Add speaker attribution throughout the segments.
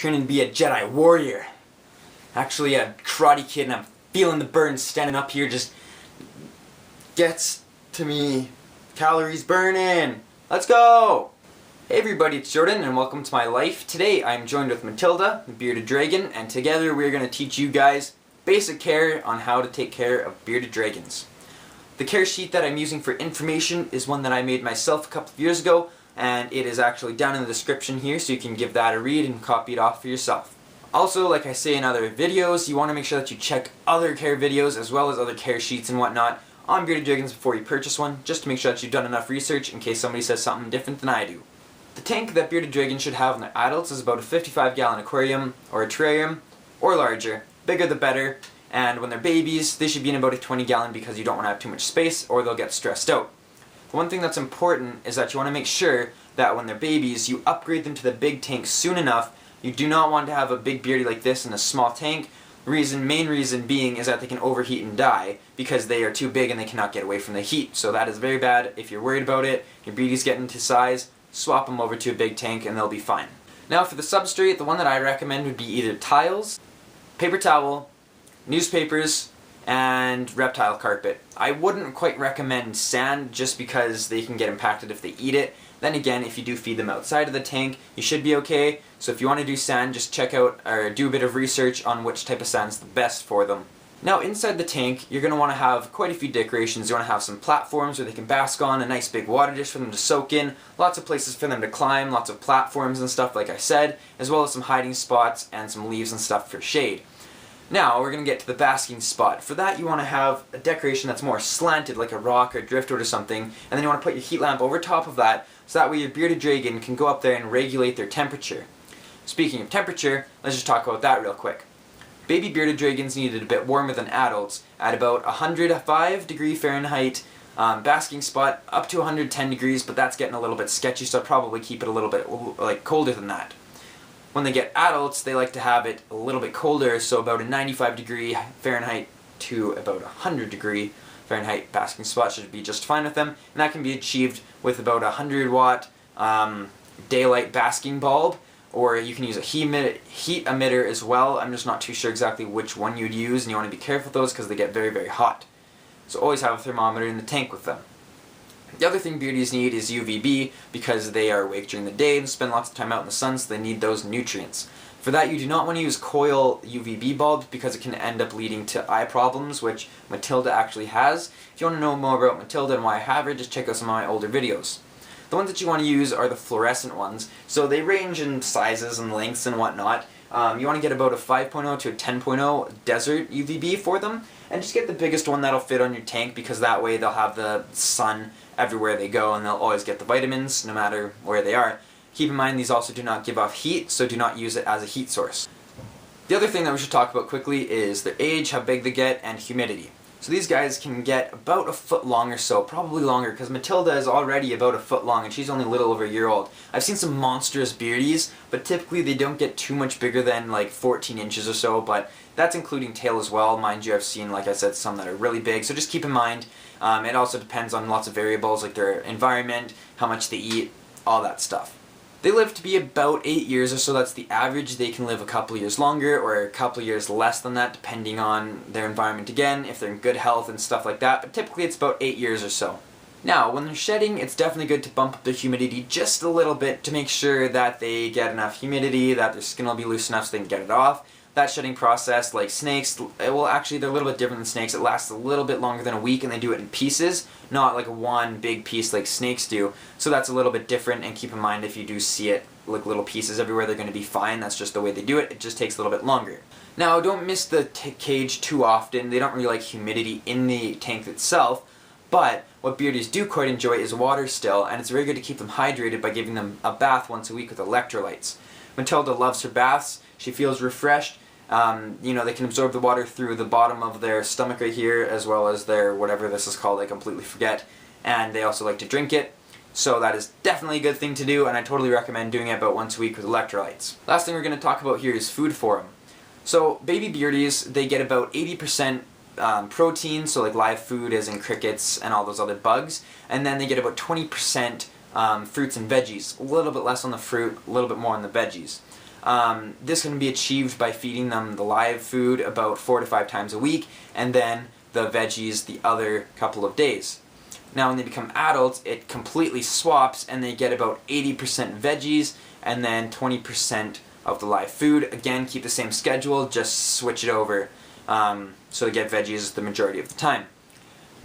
Speaker 1: training to be a Jedi warrior. Actually a karate kid, and I'm feeling the burn standing up here just gets to me. Calories burning. Let's go! Hey everybody, it's Jordan and welcome to my life. Today I'm joined with Matilda, the bearded dragon, and together we're going to teach you guys basic care on how to take care of bearded dragons. The care sheet that I'm using for information is one that I made myself a couple of years ago, and it is actually down in the description here, so you can give that a read and copy it off for yourself. Also, like I say in other videos, you want to make sure that you check other care videos as well as other care sheets and whatnot on bearded dragons before you purchase one, just to make sure that you've done enough research in case somebody says something different than I do. The tank that bearded dragons should have when they're adults is about a 55-gallon aquarium or a terrarium, or larger. Bigger the better. And when they're babies, they should be in about a 20-gallon because you don't want to have too much space or they'll get stressed out. The one thing that's important is that you want to make sure that when they're babies, you upgrade them to the big tank soon enough. You do not want to have a big beardie like this in a small tank. Main reason being is that they can overheat and die because they are too big and they cannot get away from the heat. So that is very bad. If you're worried about it, your beardie's getting to size, swap them over to a big tank and they'll be fine. Now for the substrate, the one that I recommend would be either tiles, paper towel, newspapers, and reptile carpet. I wouldn't quite recommend sand just because they can get impacted if they eat it. Then again, if you do feed them outside of the tank, you should be okay. So if you want to do sand, just check out or do a bit of research on which type of sand is the best for them. Now inside the tank, you're going to want to have quite a few decorations. You want to have some platforms where they can bask on, a nice big water dish for them to soak in, lots of places for them to climb, lots of platforms and stuff like I said, as well as some hiding spots and some leaves and stuff for shade. Now we're going to get to the basking spot. For that you want to have a decoration that's more slanted, like a rock or driftwood or something, and then you want to put your heat lamp over top of that, so that way your bearded dragon can go up there and regulate their temperature. Speaking of temperature, let's just talk about that real quick. Baby bearded dragons need it a bit warmer than adults, at about 105 degree Fahrenheit, basking spot up to 110 degrees, but that's getting a little bit sketchy, so I'd probably keep it a little bit colder than that. When they get adults, they like to have it a little bit colder, so about a 95 degree Fahrenheit to about 100 degree Fahrenheit basking spot should be just fine with them, and that can be achieved with about a 100 watt daylight basking bulb, or you can use a heat emitter as well. I'm just not too sure exactly which one you'd use, and you want to be careful with those because they get very, very hot. So always have a thermometer in the tank with them. The other thing beardies need is UVB because they are awake during the day and spend lots of time out in the sun, so they need those nutrients. For that you do not want to use coil UVB bulbs because it can end up leading to eye problems, which Matilda actually has. If you want to know more about Matilda and why I have her, just check out some of my older videos. The ones that you want to use are the fluorescent ones, so they range in sizes and lengths and whatnot. You want to get about a 5.0 to a 10.0 desert UVB for them, and just get the biggest one that'll fit on your tank because that way they'll have the sun everywhere they go and they'll always get the vitamins no matter where they are. Keep in mind these also do not give off heat, so do not use it as a heat source. The other thing that we should talk about quickly is their age, how big they get, and humidity. So these guys can get about a foot long or so, probably longer, because Matilda is already about a foot long and she's only a little over a year old. I've seen some monstrous beardies, but typically they don't get too much bigger than like 14 inches or so, but that's including tail as well. Mind you, I've seen, like I said, some that are really big, so just keep in mind. It also depends on lots of variables like their environment, how much they eat, all that stuff. They live to be about 8 years or so. That's the average. They can live a couple of years longer or a couple of years less than that depending on their environment again, if they're in good health and stuff like that, but typically it's about 8 years or so. Now, when they're shedding, it's definitely good to bump up their humidity just a little bit to make sure that they get enough humidity, that their skin will be loose enough so they can get it off. That shedding process, like snakes, well actually they're a little bit different than snakes. It lasts a little bit longer than a week and they do it in pieces, not like one big piece like snakes do. So that's a little bit different, and keep in mind if you do see it like little pieces everywhere, they're going to be fine. That's just the way they do it. It just takes a little bit longer. Now don't miss the cage too often. They don't really like humidity in the tank itself, but what beardies do quite enjoy is water still, and it's very good to keep them hydrated by giving them a bath once a week with electrolytes. Matilda loves her baths. She feels refreshed. You know, they can absorb the water through the bottom of their stomach right here, as well as their, whatever this is called, I completely forget, and they also like to drink it. So that is definitely a good thing to do, and I totally recommend doing it about once a week with electrolytes. Last thing we're going to talk about here is food for them. So baby beardies, they get about 80% protein, so like live food as in crickets and all those other bugs, and then they get about 20% fruits and veggies, a little bit less on the fruit, a little bit more on the veggies. This can be achieved by feeding them the live food about 4 to 5 times a week, and then the veggies the other couple of days. Now when they become adults, it completely swaps and they get about 80% veggies and then 20% of the live food. Again, keep the same schedule, just switch it over so they get veggies the majority of the time.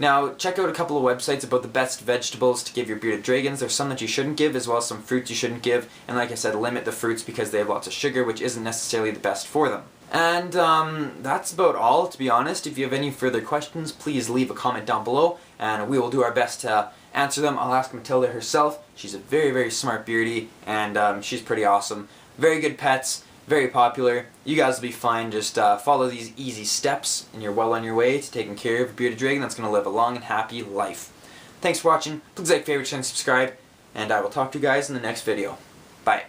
Speaker 1: Now, check out a couple of websites about the best vegetables to give your bearded dragons. There's some that you shouldn't give, as well as some fruits you shouldn't give. And like I said, limit the fruits because they have lots of sugar, which isn't necessarily the best for them. And that's about all, to be honest. If you have any further questions, please leave a comment down below, and we will do our best to answer them. I'll ask Matilda herself. She's a very, very smart beardie, and she's pretty awesome. Very good pets. Very popular. You guys will be fine. Just follow these easy steps and you're well on your way to taking care of a bearded dragon that's going to live a long and happy life. Thanks for watching. Please like, favorite, and subscribe, and I will talk to you guys in the next video. Bye.